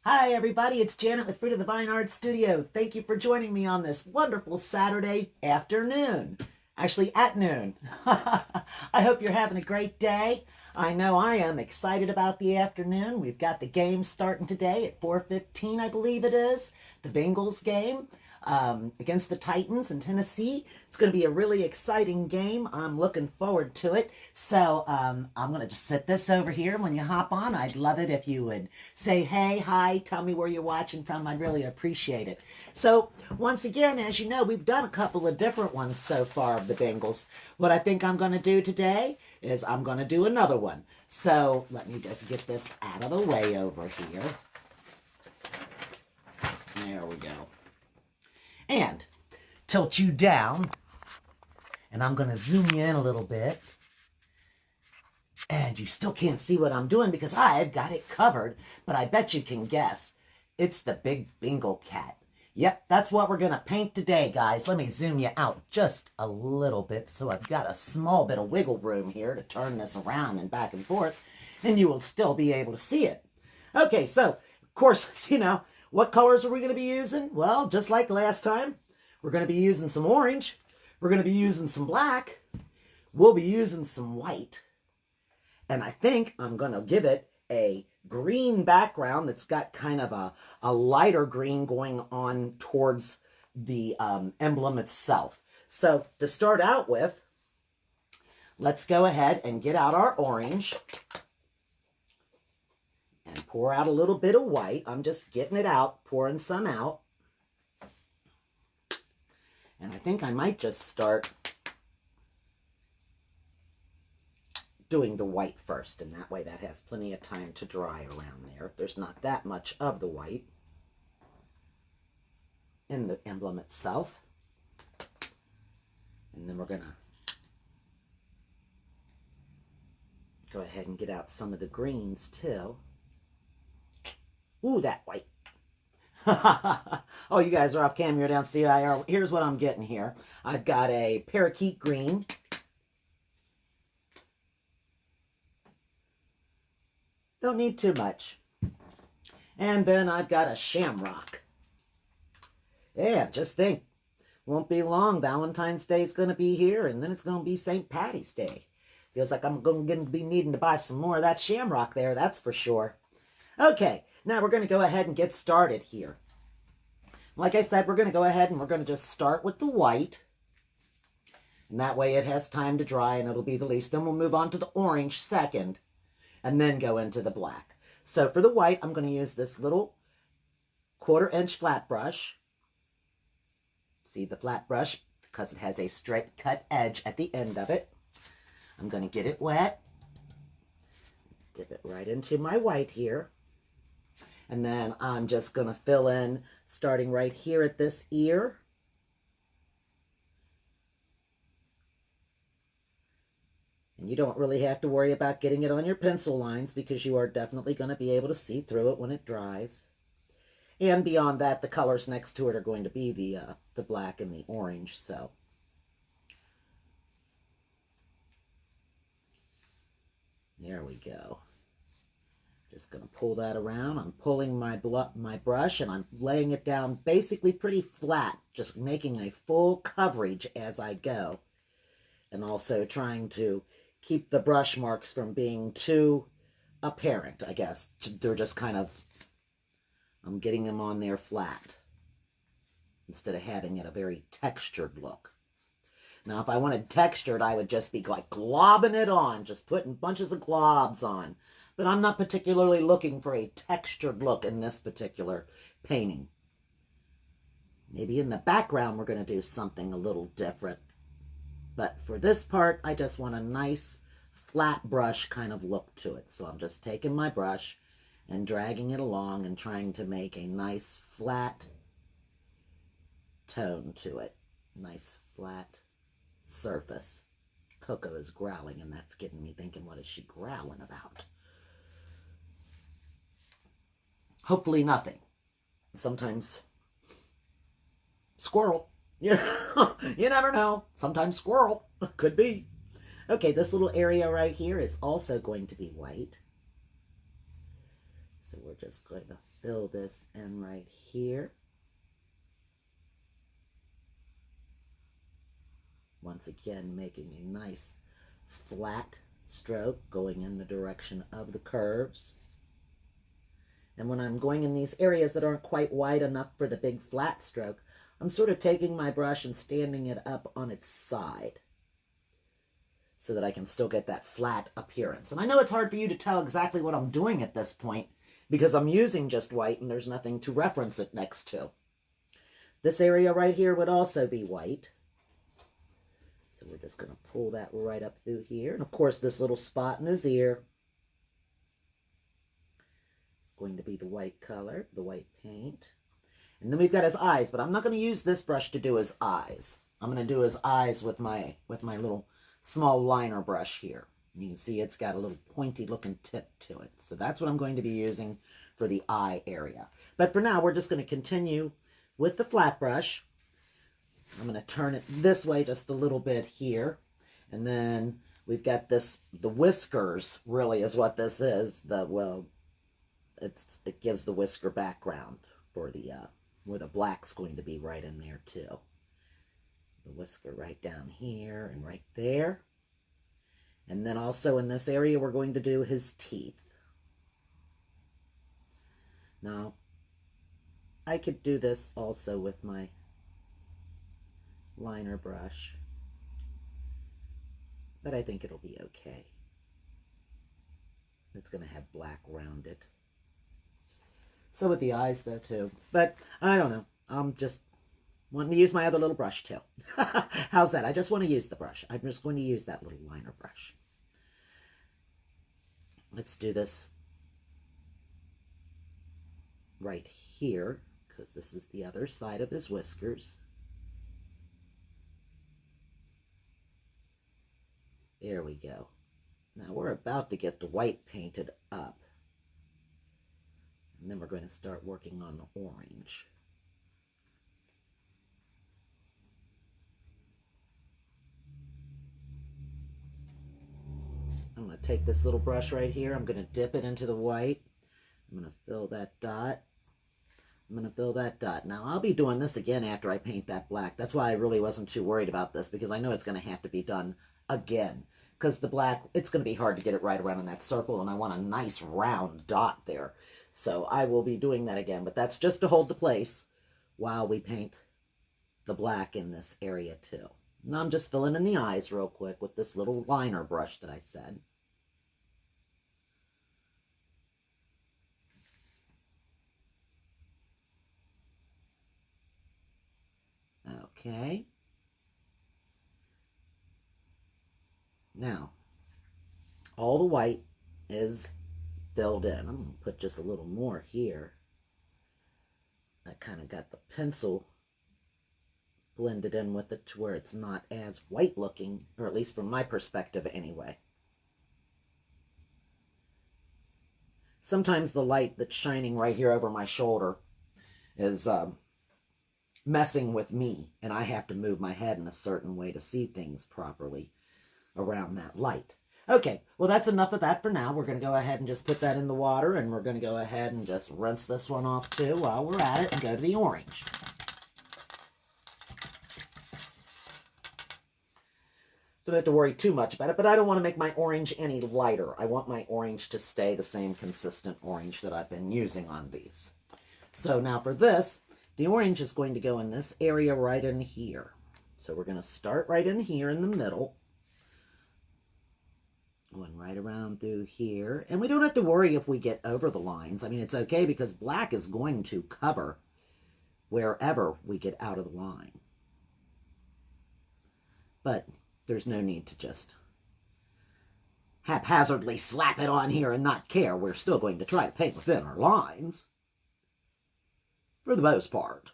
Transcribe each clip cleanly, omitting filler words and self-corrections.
Hi, everybody. It's Janet with Fruit of the Vine Art Studio. Thank you for joining me on this wonderful Saturday afternoon. Actually, at noon. I hope you're having a great day. I know I am excited about the afternoon. We've got the game starting today at 4:15, I believe it is. The Bengals game against the Titans in Tennessee. It's going to be a really exciting game. I'm looking forward to it. So I'm going to just set this over here. When you hop on, I'd love it if you would say, hey, hi, tell me where you're watching from. I'd really appreciate it. So once again, as you know, we've done a couple of different ones so far of the Bengals. What I think I'm going to do today is I'm going to do another one. So let me just get this out of the way over here. There we go. And tilt you down, and I'm going to zoom you in a little bit. And you still can't see what I'm doing because I've got it covered, but I bet you can guess. It's the Big Bengal Cat. Yep, that's what we're going to paint today, guys. Let me zoom you out just a little bit so I've got a small bit of wiggle room here to turn this around and back and forth, and you will still be able to see it. Okay, so, of course, what colors are we going to be using? Well, just like last time, we're going to be using some orange. We're going to be using some black. We'll be using some white. And I think I'm going to give it a green background that's got kind of a lighter green going on towards the emblem itself. So to start out with, let's go ahead and get out our orange and pour out a little bit of white. I'm just getting it out, pouring some out. And I think I might just start doing the white first, and that way that has plenty of time to dry around there. There's not that much of the white in the emblem itself. And then we're going to go ahead and get out some of the greens too. Ooh, that white. Oh, you guys are off camera. You don't see IR. Here's what I'm getting here. I've got a parakeet green. Don't need too much. And then I've got a shamrock. Yeah, just think. Won't be long. Valentine's Day is going to be here, and then it's going to be St. Patty's Day. Feels like I'm going to be needing to buy some more of that shamrock there, that's for sure. Okay, now we're going to go ahead and get started here. Like I said, we're going to go ahead and we're going to just start with the white. And that way it has time to dry and it'll be the least. Then we'll move on to the orange second and then go into the black. So for the white, I'm going to use this little 1/4-inch flat brush. See the flat brush because it has a straight cut edge at the end of it. I'm going to get it wet. Dip it right into my white here. And then I'm just going to fill in, starting right here at this ear. And you don't really have to worry about getting it on your pencil lines because you are definitely going to be able to see through it when it dries. And beyond that, the colors next to it are going to be the black and the orange. So there we go. Just going to pull that around. I'm pulling my brush and I'm laying it down basically pretty flat, just making a full coverage as I go. And also trying to keep the brush marks from being too apparent, I guess. They're just kind of, I'm getting them on there flat instead of having it a very textured look. Now, if I wanted textured, I would just be like globbing it on, just putting bunches of globs on. But I'm not particularly looking for a textured look in this particular painting. Maybe in the background we're going to do something a little different. But for this part, I just want a nice flat brush kind of look to it. So I'm just taking my brush and dragging it along and trying to make a nice flat tone to it. Nice flat surface. Coco is growling, and that's getting me thinking, what is she growling about? Hopefully nothing. Sometimes squirrel. You never know. Sometimes squirrel. Could be. Okay, this little area right here is also going to be white. So we're just going to fill this in right here. Once again, making a nice flat stroke going in the direction of the curves. And when I'm going in these areas that aren't quite wide enough for the big flat stroke, I'm sort of taking my brush and standing it up on its side so that I can still get that flat appearance. And I know it's hard for you to tell exactly what I'm doing at this point because I'm using just white and there's nothing to reference it next to. This area right here would also be white. So we're just going to pull that right up through here. And of course, this little spot in his ear is going to be the white color, the white paint. And then we've got his eyes, but I'm not going to use this brush to do his eyes. I'm going to do his eyes with my little small liner brush here. You can see it's got a little pointy looking tip to it. So that's what I'm going to be using for the eye area. But for now, we're just going to continue with the flat brush. I'm going to turn it this way just a little bit here. And then we've got this, the whiskers really is what this is. It gives the whisker background for the, where the black's going to be right in there too. The whisker right down here and right there. And then also in this area, we're going to do his teeth. Now, I could do this also with my liner brush, but I think it'll be okay. It's going to have black around it. So with the eyes though too, but I don't know. I'm just wanting to use my other little brush too. How's that? I just want to use the brush. I'm just going to use that little liner brush. Let's do this right here because this is the other side of his whiskers. There we go. Now we're about to get the white painted up. And then we're going to start working on the orange. I'm going to take this little brush right here. I'm going to dip it into the white. I'm going to fill that dot. I'm going to fill that dot. Now, I'll be doing this again after I paint that black. That's why I really wasn't too worried about this, because I know it's going to have to be done again. Because the black, it's going to be hard to get it right around in that circle, and I want a nice round dot there. So I will be doing that again, but that's just to hold the place while we paint the black in this area too. Now I'm just filling in the eyes real quick with this little liner brush that I said. Okay. Now, all the white is filled in. I'm going to put just a little more here. I kind of got the pencil blended in with it to where it's not as white looking, or at least from my perspective anyway. Sometimes the light that's shining right here over my shoulder is messing with me, and I have to move my head in a certain way to see things properly around that light. Okay, well that's enough of that for now. We're going to go ahead and just put that in the water, and we're going to go ahead and just rinse this one off too while we're at it and go to the orange. Don't have to worry too much about it, but I don't want to make my orange any lighter. I want my orange to stay the same consistent orange that I've been using on these. So now for this, the orange is going to go in this area right in here. So we're going to start right in here in the middle. Going right around through here. And we don't have to worry if we get over the lines. I mean, it's okay because black is going to cover wherever we get out of the line. But there's no need to just haphazardly slap it on here and not care. We're still going to try to paint within our lines. For the most part.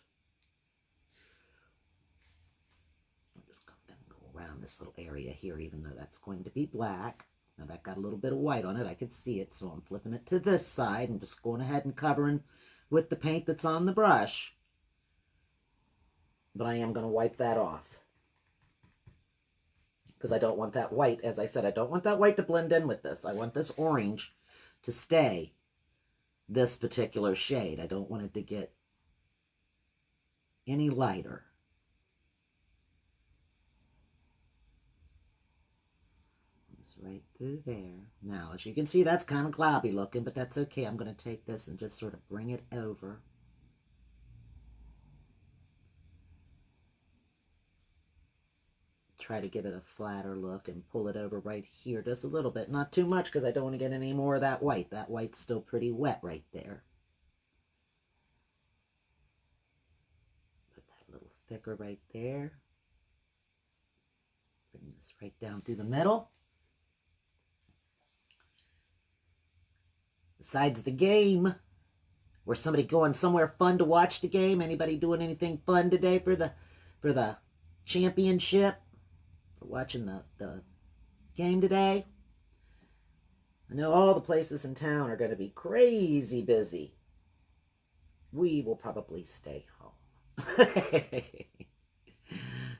I'm just going to go around this little area here, even though that's going to be black. Now that got a little bit of white on it. I could see it, so I'm flipping it to this side and just going ahead and covering with the paint that's on the brush. But I am going to wipe that off. Because I don't want that white, as I said, I don't want that white to blend in with this. I want this orange to stay this particular shade. I don't want it to get any lighter. It's right through there. Now, as you can see, that's kind of globby looking, but that's okay. I'm going to take this and just sort of bring it over. Try to give it a flatter look and pull it over right here just a little bit. Not too much because I don't want to get any more of that white. That white's still pretty wet right there. Put that a little thicker right there. Bring this right down through the middle. Besides the game, or somebody going somewhere fun to watch the game? Anybody doing anything fun today for the championship? For watching the game today? I know all the places in town are going to be crazy busy. We will probably stay home.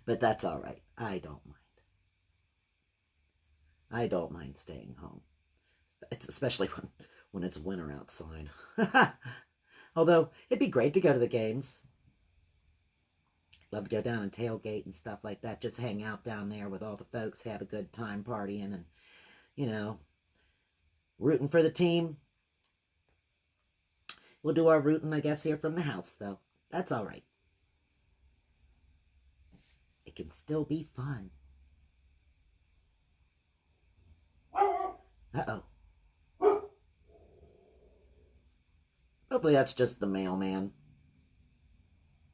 But that's all right. I don't mind. I don't mind staying home. It's especially when it's winter outside. Although, it'd be great to go to the games. Love to go down and tailgate and stuff like that. Just hang out down there with all the folks, have a good time partying and, you know, rooting for the team. We'll do our rooting, I guess, here from the house, though. That's all right. It can still be fun. Uh-oh. Hopefully that's just the mailman.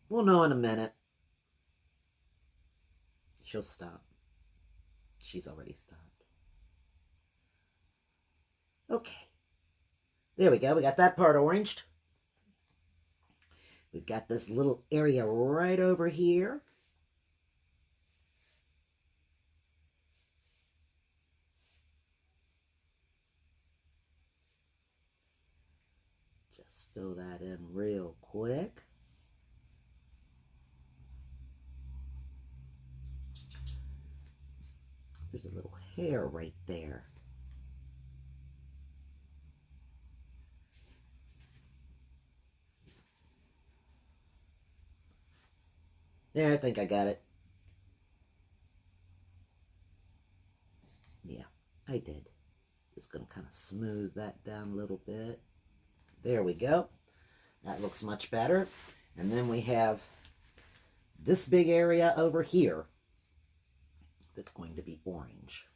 We'll know in a minute. She'll stop. She's already stopped. Okay. There we go. We got that part oranged. We've got this little area right over here. Just fill that in real quick. There's a little hair right there. There, I think I got it. Yeah, I did. Just going to kind of smooth that down a little bit. There we go. That looks much better. And then we have this big area over here that's going to be orange.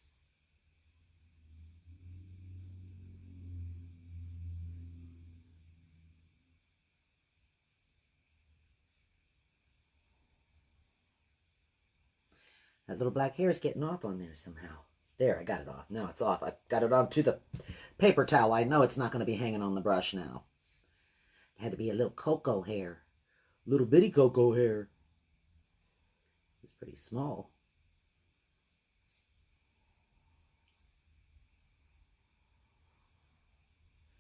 That little black hair is getting off on there somehow. There, I got it off. Now it's off. I got it onto the paper towel. I know it's not going to be hanging on the brush now. It had to be a little cocoa hair. Little bitty cocoa hair. It's pretty small.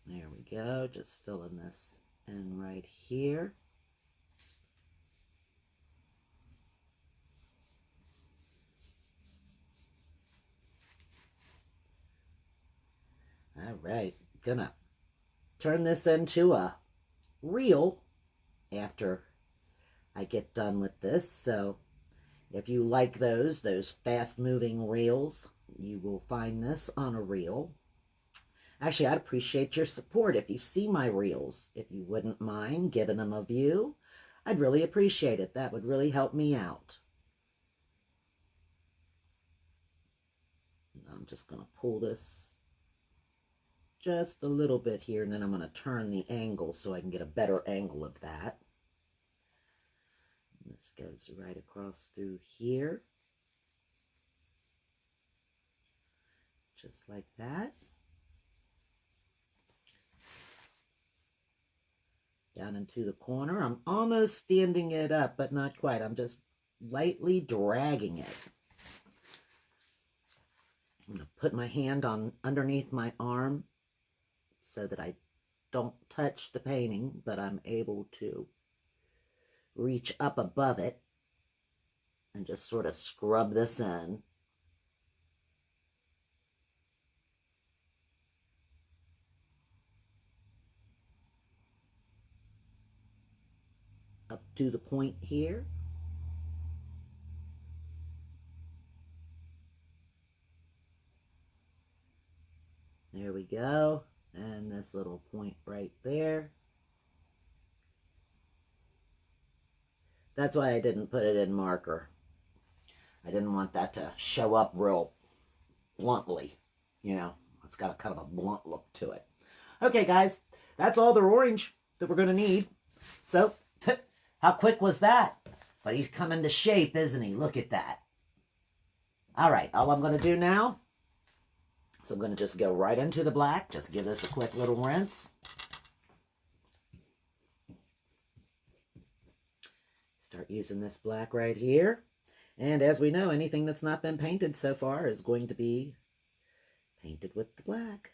There we go. Just filling this in right here. All right, gonna turn this into a reel after I get done with this. So if you like those fast moving reels, you will find this on a reel. Actually, I'd appreciate your support if you see my reels. If you wouldn't mind giving them a view, I'd really appreciate it. That would really help me out. I'm just gonna pull this just a little bit here, and then I'm going to turn the angle so I can get a better angle of that. And this goes right across through here. Just like that. Down into the corner. I'm almost standing it up, but not quite. I'm just lightly dragging it. I'm going to put my hand on underneath my arm so that I don't touch the painting, but I'm able to reach up above it and just sort of scrub this in. up to the point here. There we go. And this little point right there. That's why I didn't put it in marker. I didn't want that to show up real bluntly. You know, it's got a kind of a blunt look to it. Okay, guys, that's all the orange that we're going to need. So, how quick was that? But he's coming to shape, isn't he? Look at that. All right, all I'm going to do now is I'm going to just go right into the black. Just give this a quick little rinse. Start using this black right here. And as we know, anything that's not been painted so far is going to be painted with the black.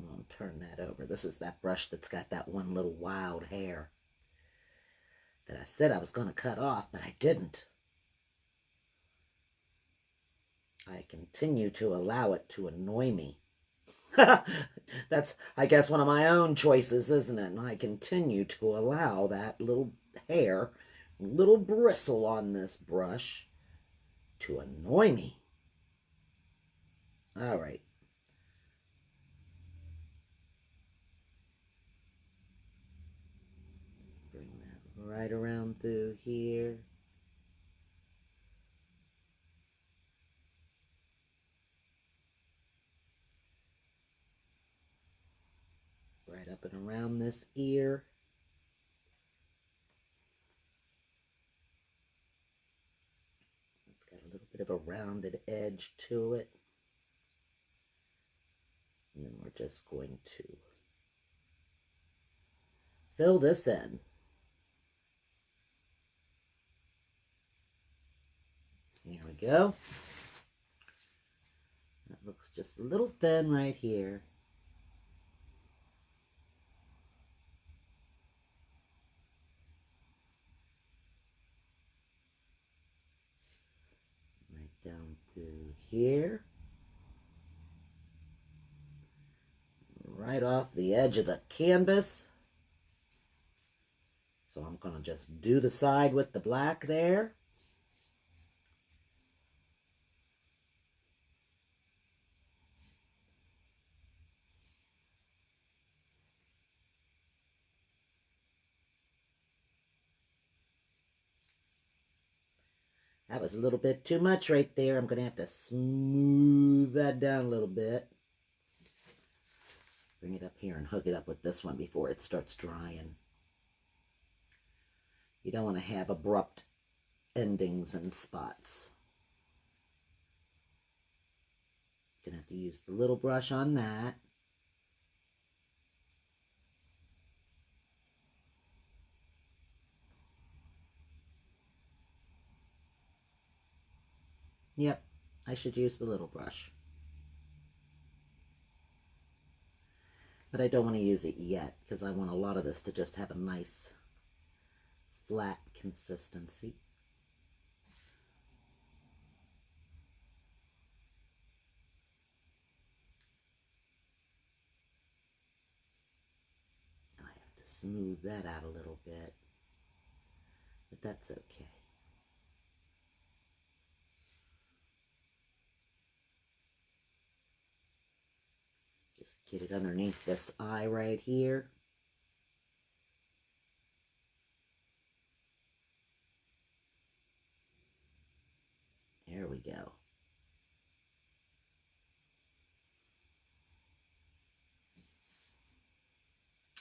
I'll turn that over. This is that brush that's got that one little wild hair that I said I was going to cut off, but I didn't. I continue to allow it to annoy me. That's, I guess, one of my own choices, isn't it? And I continue to allow that little hair, little bristle on this brush to annoy me. All right. Bring that right around through here. Right up and around this ear. It's got a little bit of a rounded edge to it. And then we're just going to fill this in. There we go. That looks just a little thin right here. Right down through here. Right off the edge of the canvas. So I'm going to just do the side with the black there. That was a little bit too much right there. I'm going to have to smooth that down a little bit. Bring it up here and hook it up with this one before it starts drying. You don't want to have abrupt endings and spots. You're going to have to use the little brush on that. Yep, I should use the little brush. But I don't want to use it yet because I want a lot of this to just have a nice flat consistency. I have to smooth that out a little bit, but that's okay. Just get it underneath this eye right here. There we go.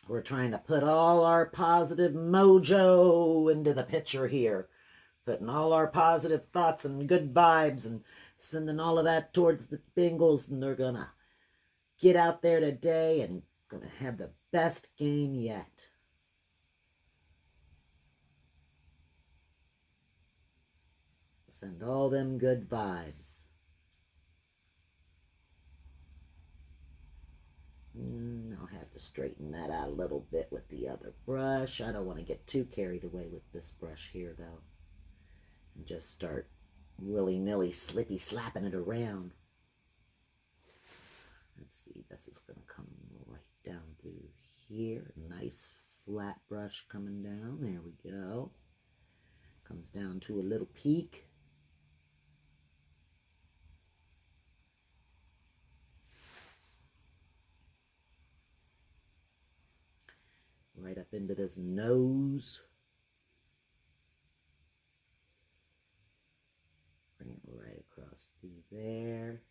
We're trying to put all our positive mojo into the picture here. Putting all our positive thoughts and good vibes and sending all of that towards the Bengals, and they're going to get out there today and going to have the best game yet. Send all them good vibes. I'll have to straighten that out a little bit with the other brush. I don't want to get too carried away with this brush here, though. And just start willy-nilly slippy slapping it around. Let's see, this is going to come right down through here. Nice flat brush coming down. There we go. Comes down to a little peak. Right up into this nose. Bring it right across through there.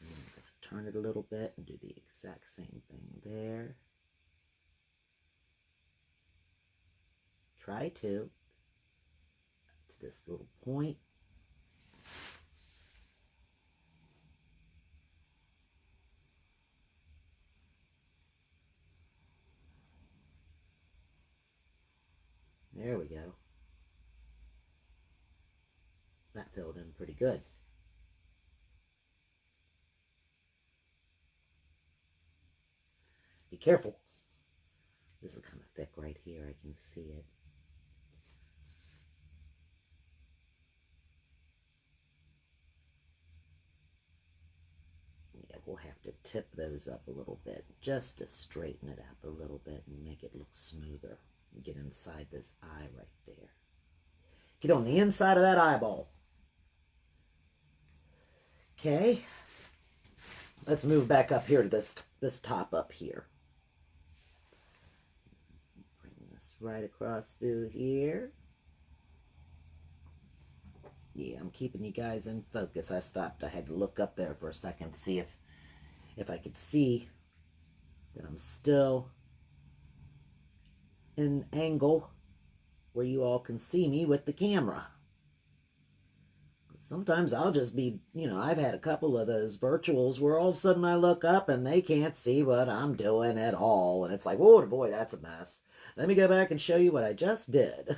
And I'm going to turn it a little bit and do the exact same thing there. Try to this little point. There we go. That filled in pretty good. Be careful. This is kind of thick right here. I can see it. Yeah, we'll have to tip those up a little bit just to straighten it up a little bit and make it look smoother. Get inside this eye right there. Get on the inside of that eyeball. Okay. Let's move back up here to this top up here. Bring this right across through here. Yeah, I'm keeping you guys in focus. I stopped. I had to look up there for a second to see if I could see that I'm still in angle where you all can see me with the camera. Sometimes I'll just be, I've had a couple of those virtuals where all of a sudden I look up and they can't see what I'm doing at all. And it's like, whoa, boy, that's a mess. Let me go back and show you what I just did.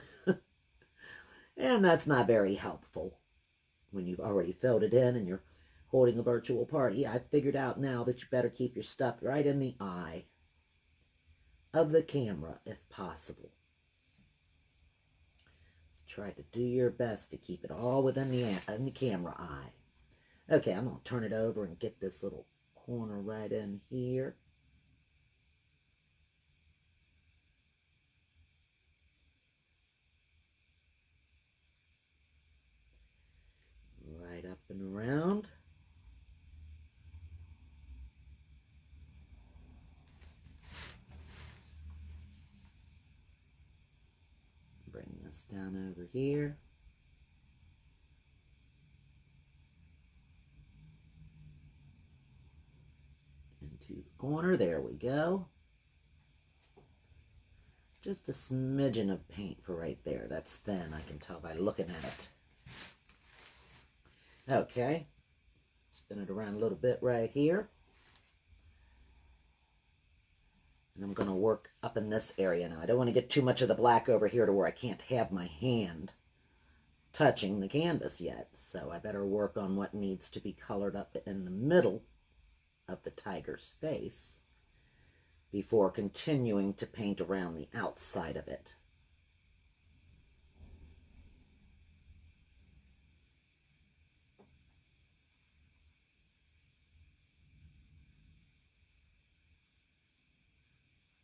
And that's not very helpful when you've already filled it in and you're holding a virtual party. I've figured out now that you better keep your stuff right in the eye of the camera if possible. Try to do your best to keep it all within the camera eye. Okay, I'm going to turn it over and get this little corner right in here. Right up and around. Bring this down over here. Into the corner. There we go. Just a smidgen of paint for right there. That's thin, I can tell by looking at it. Okay. Spin it around a little bit right here. And I'm going to work up in this area now. I don't want to get too much of the black over here to where I can't have my hand touching the canvas yet. So I better work on what needs to be colored up in the middle of the tiger's face before continuing to paint around the outside of it.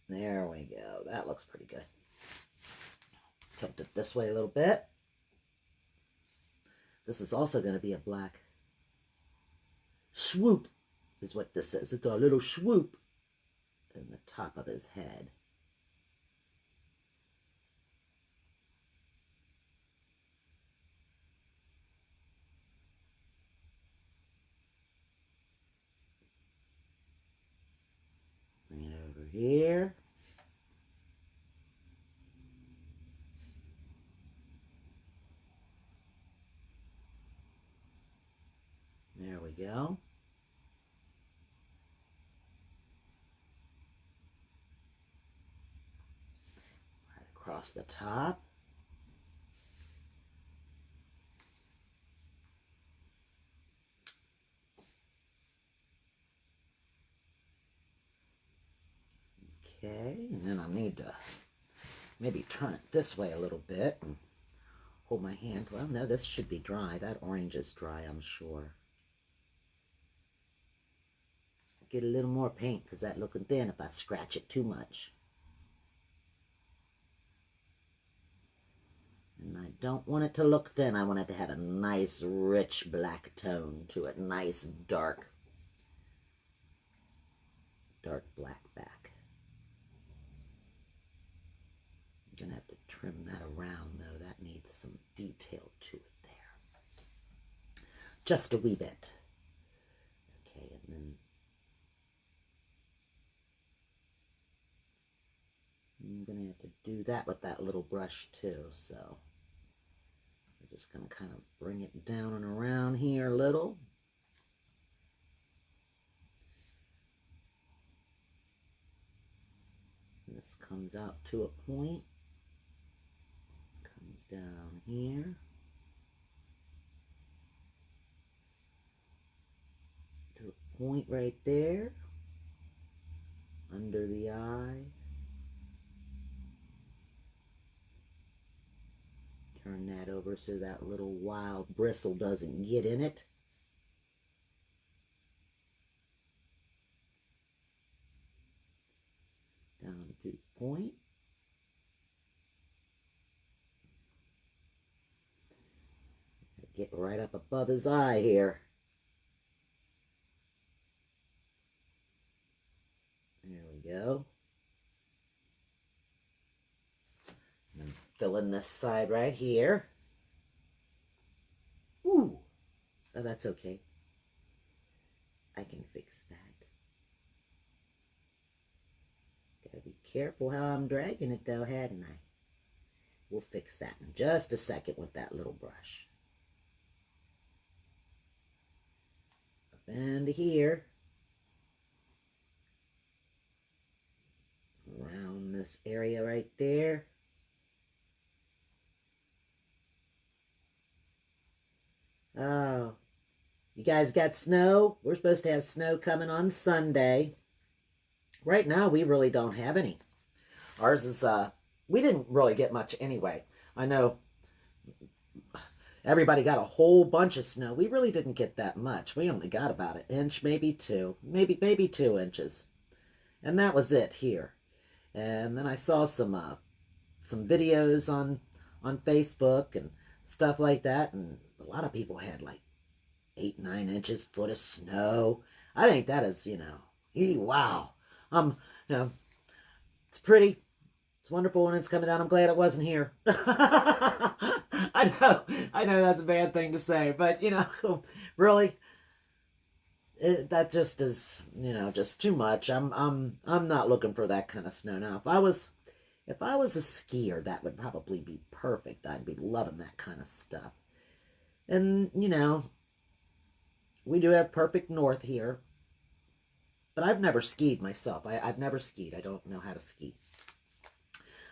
There we go. That looks pretty good. Tilt it this way a little bit. This is also going to be a black swoop, is what this is. It's a little swoop in the top of his head. Bring it over here. There we go. Right across the top. Okay, and then I need to maybe turn it this way a little bit and hold my hand. Well, no, this should be dry. That orange is dry, I'm sure. get a little more paint because that's looking thin if I scratch it too much. And I don't want it to look thin. I want it to have a nice, rich black tone to it. Nice, dark black back. I'm going to have to trim that around, though. That needs some detail to it there. Just a wee bit. Okay, and then I'm going to have to do that with that little brush, too, so we're just going to kind of bring it down and around here a little. And this comes out to a point. Comes down here. To a point right there. Under the eye. Turn that over so that little wild bristle doesn't get in it. Down to the point. Get right up above his eye here. There we go. And fill in this side right here. Ooh, oh, that's okay. I can fix that. Gotta be careful how I'm dragging it though, hadn't I? We'll fix that in just a second with that little brush. Up into here. Around this area right there. Oh, you guys got snow? We're supposed to have snow coming on Sunday. Right now, we really don't have any. Ours is, we didn't really get much anyway. I know everybody got a whole bunch of snow. We really didn't get that much. We only got about an inch, maybe two. Maybe 2 inches. And that was it here. And then I saw some videos on Facebook and stuff like that, and a lot of people had like 8, 9 inches, foot of snow. I think that is, wow. You know, it's pretty. It's wonderful when it's coming down. I'm glad it wasn't here. I know that's a bad thing to say, but really, that just is, just too much. I'm not looking for that kind of snow now. If I was a skier, that would probably be perfect. I'd be loving that kind of stuff. And, we do have perfect north here. But I've never skied myself. I've never skied. I don't know how to ski.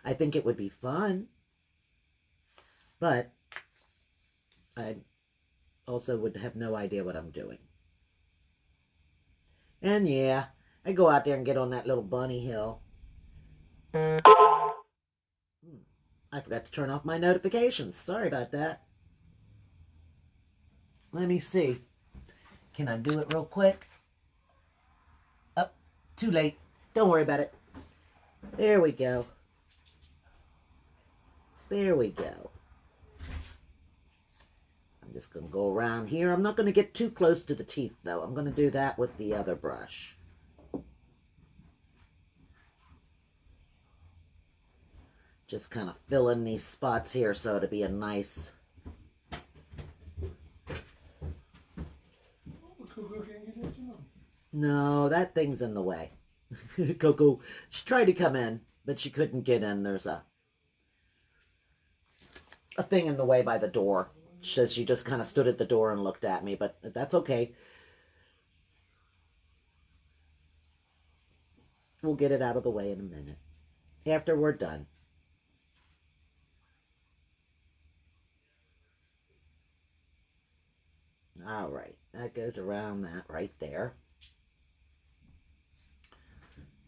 I think it would be fun. But I also would have no idea what I'm doing. And yeah, I go out there and get on that little bunny hill. I forgot to turn off my notifications. Sorry about that. Let me see. Can I do it real quick? Oh, too late. Don't worry about it. There we go. There we go. I'm just going to go around here. I'm not going to get too close to the teeth, though. I'm going to do that with the other brush. Just kind of fill in these spots here so it'll be a nice... No, that thing's in the way. Coco, she tried to come in, but she couldn't get in. There's a thing in the way by the door. She just kind of stood at the door and looked at me, but that's okay. We'll get it out of the way in a minute. After we're done. All right, that goes around that right there.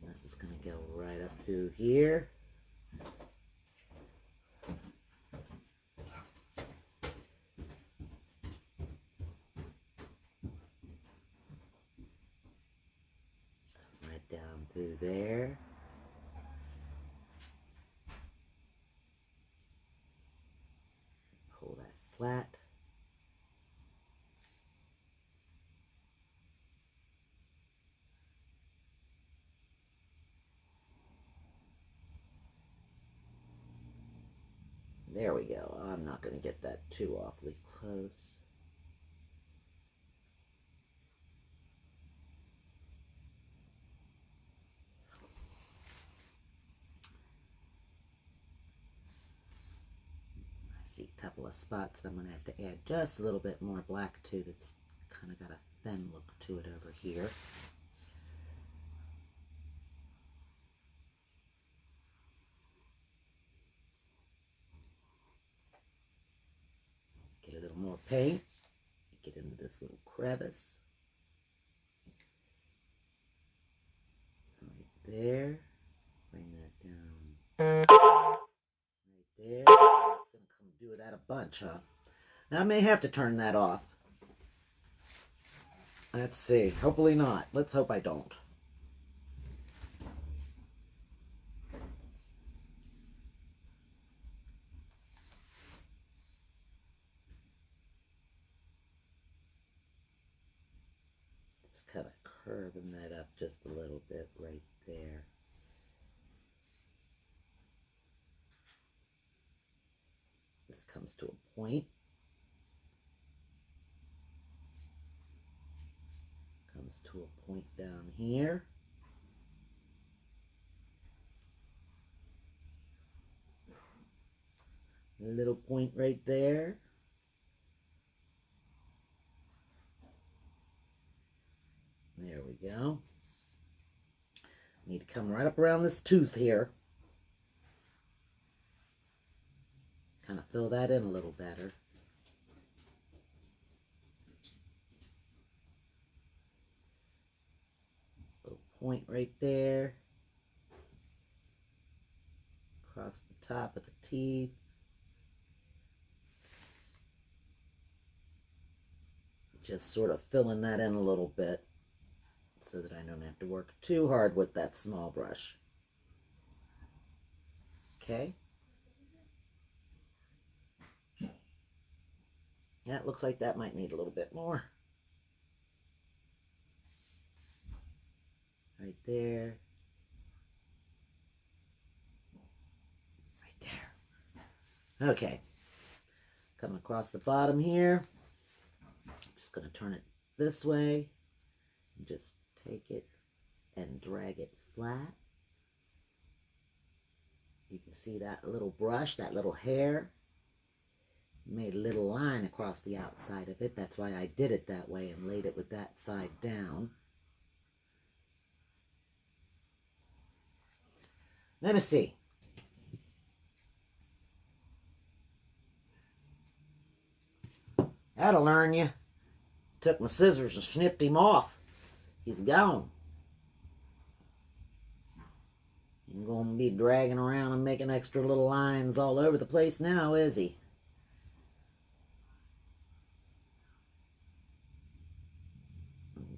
This is going to go right up through here. there. Pull that flat. There we go. I'm not going to get that too awfully close. I see a couple of spots that I'm going to have to add just a little bit more black to. That's kind of got a thin look to it over here. Get a little more paint. Get into this little crevice. Right there. Bring that down. Right there. It's going to come do that a bunch, huh? Now I may have to turn that off. Let's see. Hopefully not. Let's hope I don't. Just kind of curving that up just a little bit right there. This comes to a point. Comes to a point down here. A little point right there. There we go. Need to come right up around this tooth here. Kind of fill that in a little better. Little point right there. Across the top of the teeth. Just sort of filling that in a little bit so that I don't have to work too hard with that small brush. Okay. Yeah, it looks like that might need a little bit more. Right there. Right there. Okay. Come across the bottom here. I'm just going to turn it this way. And just take it and drag it flat. You can see that little brush, that little hair. Made a little line across the outside of it. That's why I did it that way and laid it with that side down. Let me see. That'll learn you. Took my scissors and snipped him off. He's gone. He ain't gonna be dragging around and making extra little lines all over the place now, is he?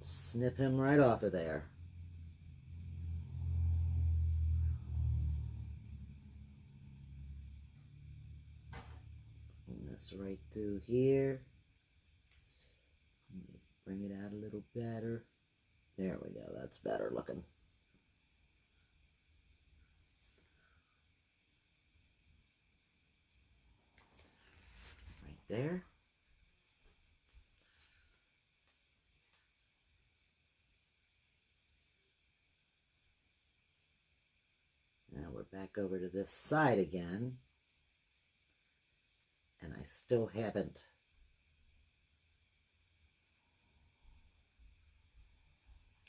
Snip him right off of there. And this right through here. Bring it out a little better. There we go. That's better looking. Right there. Now we're back over to this side again. And I still haven't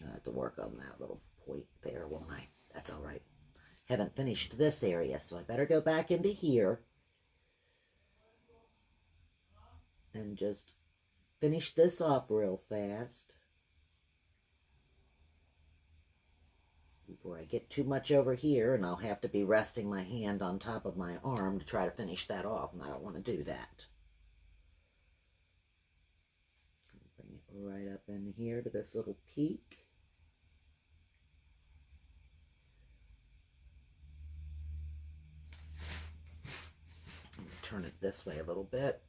I have to work on that little point there, won't I? That's all right. Haven't finished this area, so I better go back into here and just finish this off real fast before I get too much over here, and I'll have to be resting my hand on top of my arm to try to finish that off, and I don't want to do that. Bring it right up in here to this little peak. turn it this way a little bit.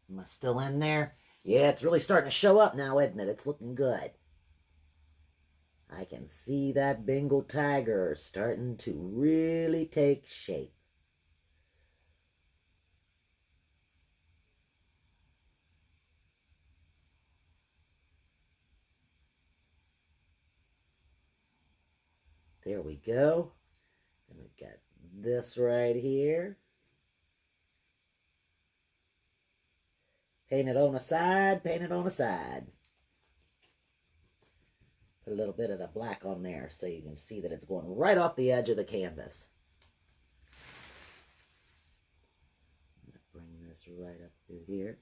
Am I still in there? Yeah, it's really starting to show up now, isn't it? It's looking good. I can see that Bengal tiger starting to really take shape. There we go. Then we've got this right here. Paint it on the side, paint it on the side. Put a little bit of the black on there so you can see that it's going right off the edge of the canvas. I'm going to bring this right up through here.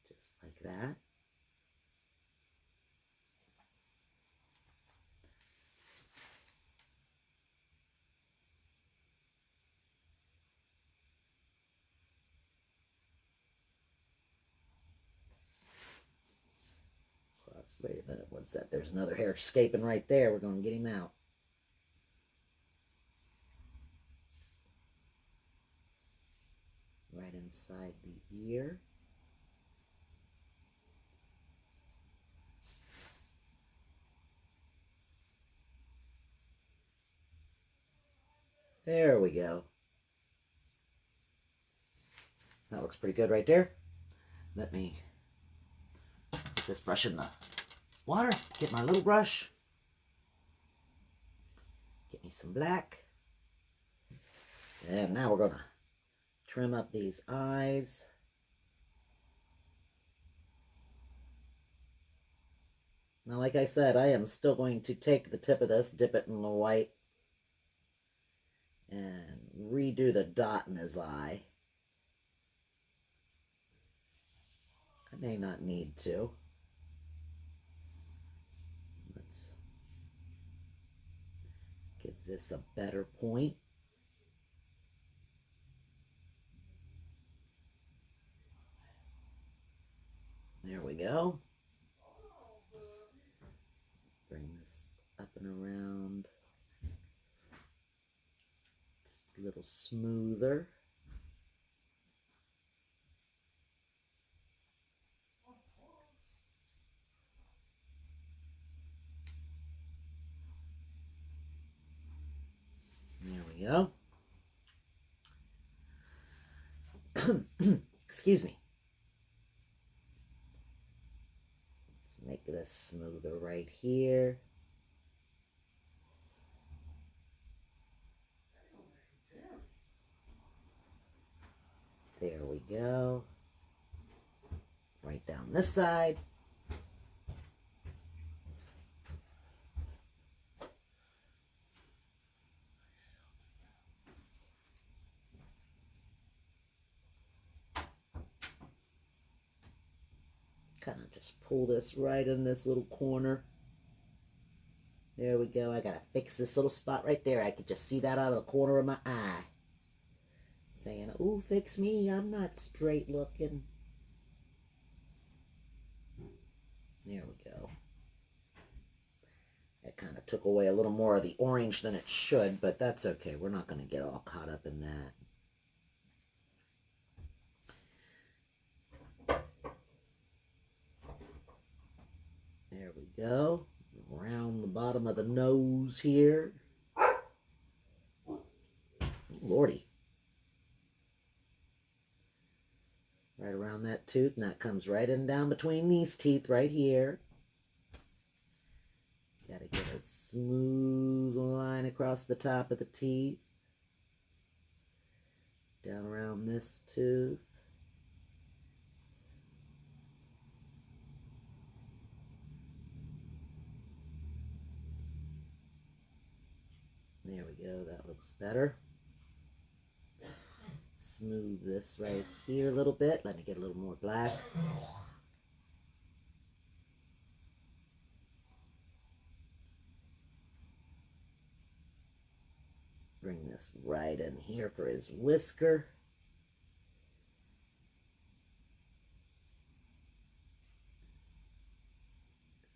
Just like that. Wait a minute, what's that? There's another hair escaping right there. We're going to get him out. Right inside the ear. There we go. That looks pretty good right there. Let me put this brush in the water. Get my little brush. Get me some black. And now we're going to trim up these eyes. Now, like I said, I am still going to take the tip of this, dip it in the white, and redo the dot in his eye. I may not need to. Let's give this a better point. There we go. Bring this up and around just a little smoother. There we go. Excuse me. Let's make this smoother right here. There we go. Right down this side. Kind of just pull this right in this little corner. There we go. I gotta fix this little spot right there. I could just see that out of the corner of my eye. Saying, "Ooh, fix me. I'm not straight looking." There we go. That kind of took away a little more of the orange than it should, but that's okay. We're not going to get all caught up in that. There we go. Around the bottom of the nose here. Lordy. Right around that tooth, and that comes right in down between these teeth right here. Gotta get a smooth line across the top of the teeth. Down around this tooth. There we go, that looks better. Smooth this right here a little bit. Let me get a little more black. Bring this right in here for his whisker.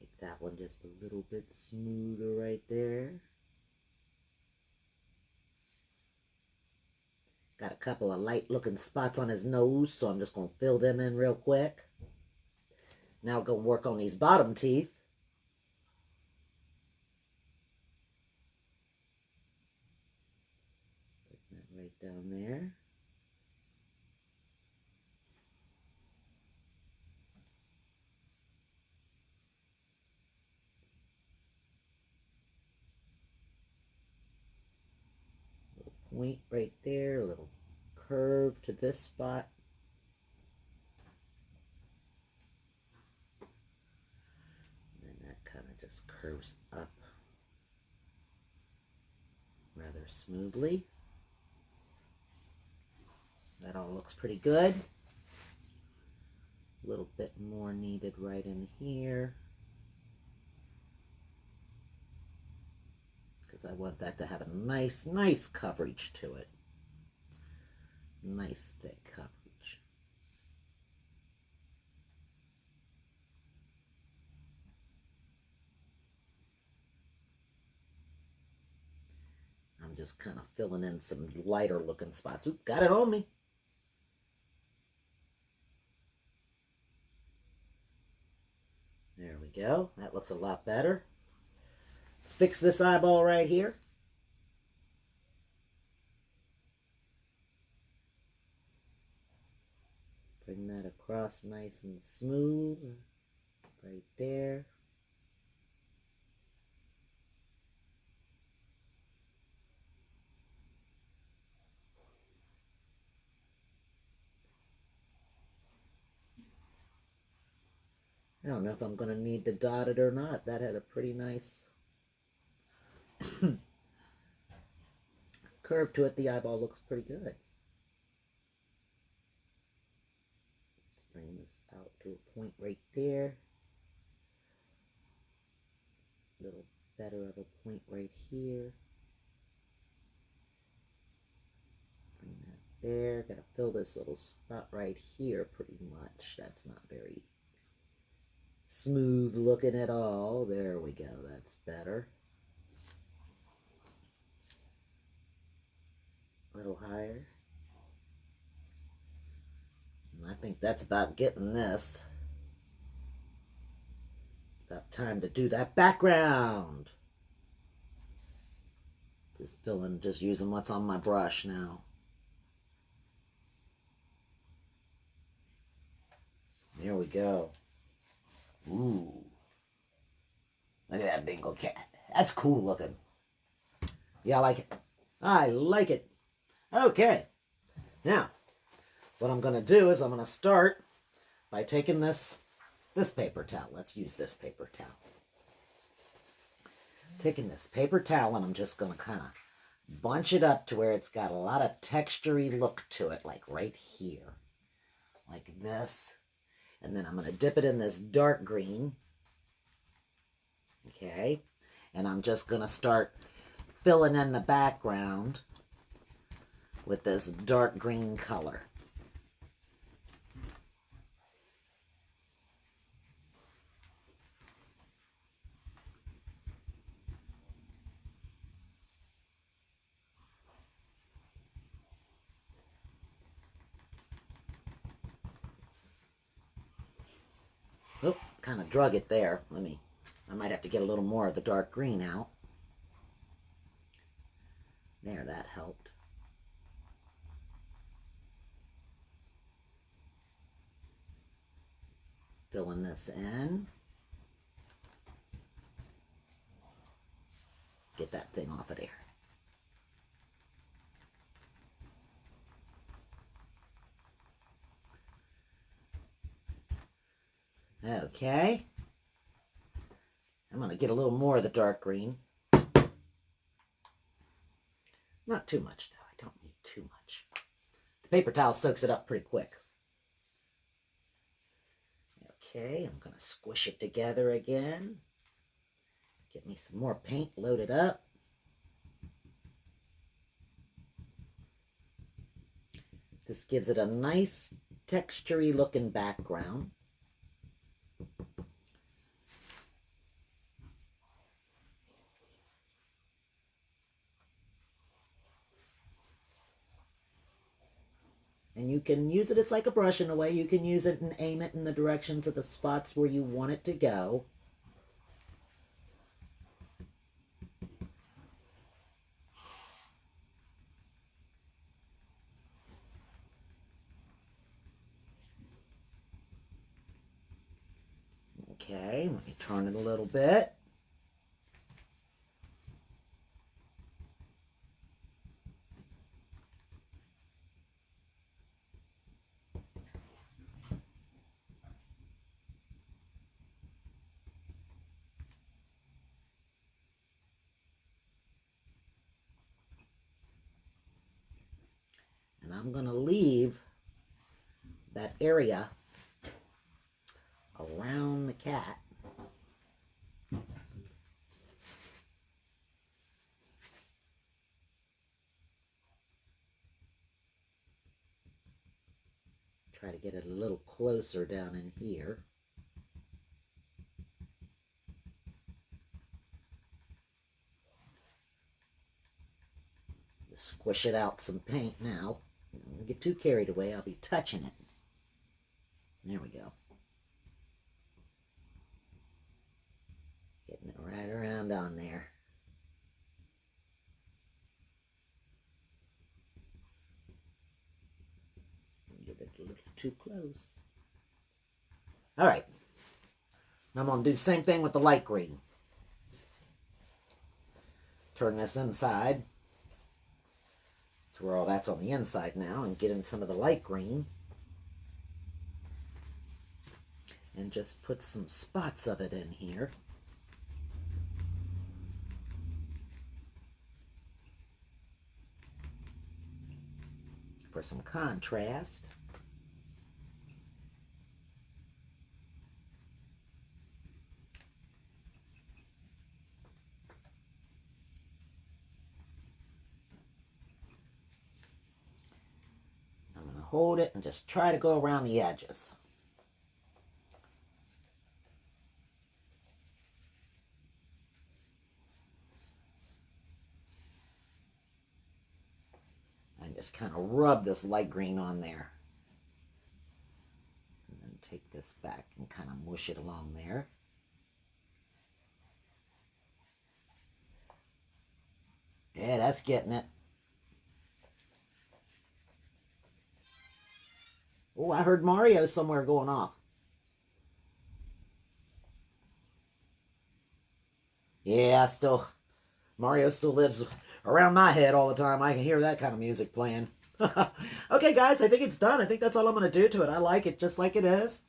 Make that one just a little bit smoother right there. Got a couple of light looking spots on his nose, so I'm just going to fill them in real quick. Now go work on these bottom teeth. Put that right down there. Little point right there, a little curve to this spot. And then that kind of just curves up rather smoothly. That all looks pretty good. A little bit more needed right in here, because I want that to have a nice coverage to it. Nice thick coverage. I'm just kind of filling in some lighter looking spots. Oop, got it on me. There we go. That looks a lot better. Let's fix this eyeball right here. Bring that across nice and smooth. Right there. I don't know if I'm going to need to dot it or not. That had a pretty nice curve to it. The eyeball looks pretty good. Let's bring this out to a point right there. A little better of a point right here. Bring that there. Gotta fill this little spot right here pretty much. That's not very smooth looking at all. There we go. That's better. A little higher. And I think that's about getting this. About time to do that background. Just using what's on my brush now. There we go. Ooh. Look at that Bengal cat. That's cool looking. Yeah, I like it. I like it. Okay. Now, what I'm going to do is I'm going to start by taking this paper towel. Let's use this paper towel. Taking this paper towel, and I'm just going to kind of bunch it up to where it's got a lot of textury look to it, like right here. Like this. And then I'm going to dip it in this dark green. Okay. And I'm just going to start filling in the background with this dark green color. Oh, kind of drug it there. I might have to get a little more of the dark green out. There, that helped. Filling this in. Get that thing off of there. Okay. I'm going to get a little more of the dark green. Not too much, though. I don't need too much. The paper towel soaks it up pretty quick. Okay, I'm going to squish it together again. Get me some more paint loaded up. This gives it a nice textury looking background. And you can use it, it's like a brush in a way. You can use it and aim it in the directions of the spots where you want it to go. Okay, let me turn it a little bit. And I'm going to leave that area around the cat. Try to get it a little closer down in here. Squish it out some paint now. Don't get too carried away. I'll be touching it. There we go. Getting it right around on there. Get it a little too close. All right. Now I'm going to do the same thing with the light green. Turn this inside to where all that's on the inside now, and get in some of the light green. And just put some spots of it in here. For some contrast. I'm going to hold it and just try to go around the edges. And just kind of rub this light green on there. And then take this back and kind of mush it along there. Yeah, that's getting it. Oh, I heard Mario somewhere going off. Yeah, Mario still lives around my head all the time. I can hear that kind of music playing. Okay, guys, I think it's done. I think that's all I'm going to do to it. I like it just like it is.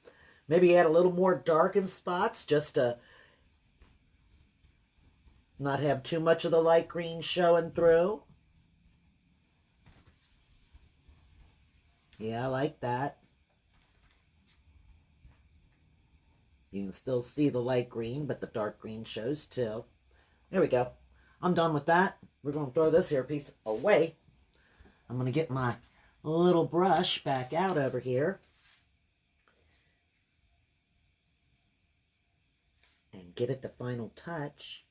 Maybe add a little more darkened spots just to not have too much of the light green showing through. Yeah, I like that. You can still see the light green, but the dark green shows too. There we go. I'm done with that. We're going to throw this here piece away. I'm going to get my little brush back out over here. And give it the final touch.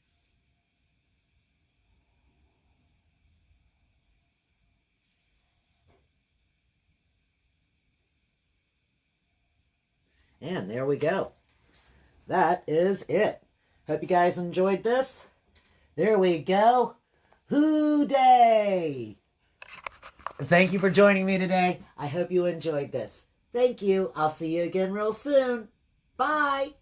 And there we go. That is it. Hope you guys enjoyed this. There we go. Who-Dey! Thank you for joining me today. I hope you enjoyed this. Thank you. I'll see you again real soon. Bye.